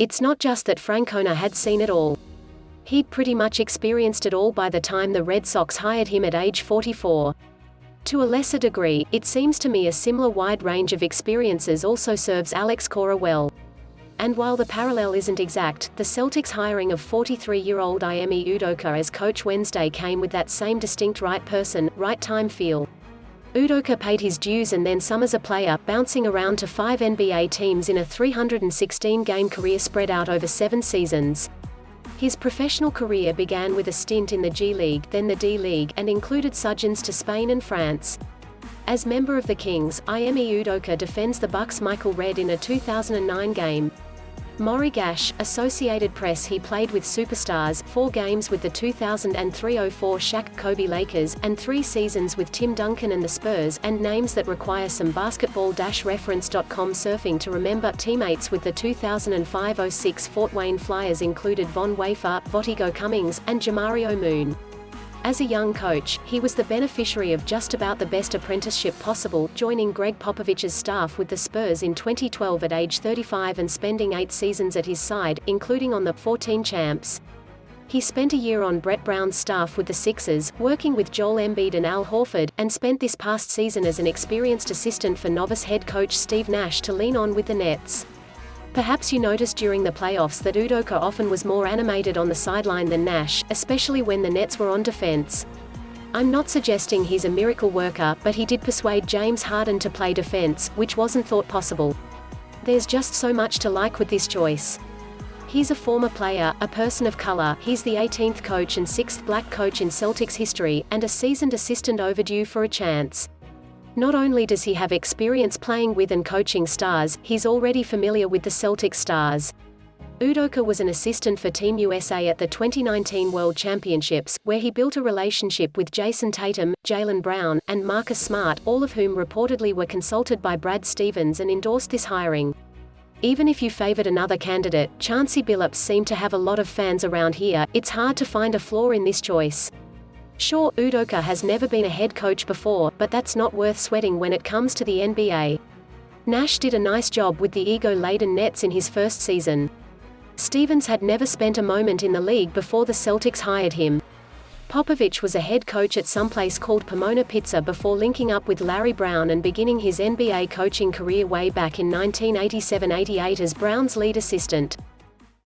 It's not just that Francona had seen it all. He'd pretty much experienced it all by the time the Red Sox hired him at age 44. To a lesser degree, it seems to me a similar wide range of experiences also serves Alex Cora well. And while the parallel isn't exact, the Celtics' hiring of 43-year-old Ime Udoka as coach Wednesday came with that same distinct right person, right time feel. Udoka paid his dues and then some as a player, bouncing around to 5 NBA teams in a 316-game career spread out over 7 seasons. His professional career began with a stint in the G League, then the D League, and included sojourns to Spain and France. As member of the Kings, Ime Udoka defends the Bucks' Michael Redd in a 2009 game. Morry Gash, Associated Press. He played with superstars, 4 games with the 2003-04 Shaq Kobe Lakers, and 3 seasons with Tim Duncan and the Spurs, and names that require some basketball-reference.com surfing to remember. Teammates with the 2005-06 Fort Wayne Flyers included Wafer, Vonteego Cummings, and Jamario Moon. As a young coach, he was the beneficiary of just about the best apprenticeship possible, joining Gregg Popovich's staff with the Spurs in 2012 at age 35 and spending 8 seasons at his side, including on the 14 champs. He spent a year on Brett Brown's staff with the Sixers, working with Joel Embiid and Al Horford, and spent this past season as an experienced assistant for novice head coach Steve Nash to lean on with the Nets. Perhaps you noticed during the playoffs that Udoka often was more animated on the sideline than Nash, especially when the Nets were on defense. I'm not suggesting he's a miracle worker, but he did persuade James Harden to play defense, which wasn't thought possible. There's just so much to like with this choice. He's a former player, a person of color, he's the 18th coach and 6th black coach in Celtics history, and a seasoned assistant overdue for a chance. Not only does he have experience playing with and coaching stars, he's already familiar with the Celtics stars. Udoka was an assistant for Team USA at the 2019 World Championships, where he built a relationship with Jayson Tatum, Jaylen Brown, and Marcus Smart, all of whom reportedly were consulted by Brad Stevens and endorsed this hiring. Even if you favored another candidate, Chauncey Billups seemed to have a lot of fans around here. It's hard to find a flaw in this choice. Sure, Udoka has never been a head coach before, but that's not worth sweating when it comes to the NBA. Nash did a nice job with the ego-laden Nets in his first season. Stevens had never spent a moment in the league before the Celtics hired him. Popovich was a head coach at some place called Pomona-Pitzer before linking up with Larry Brown and beginning his NBA coaching career way back in 1987-88 as Brown's lead assistant.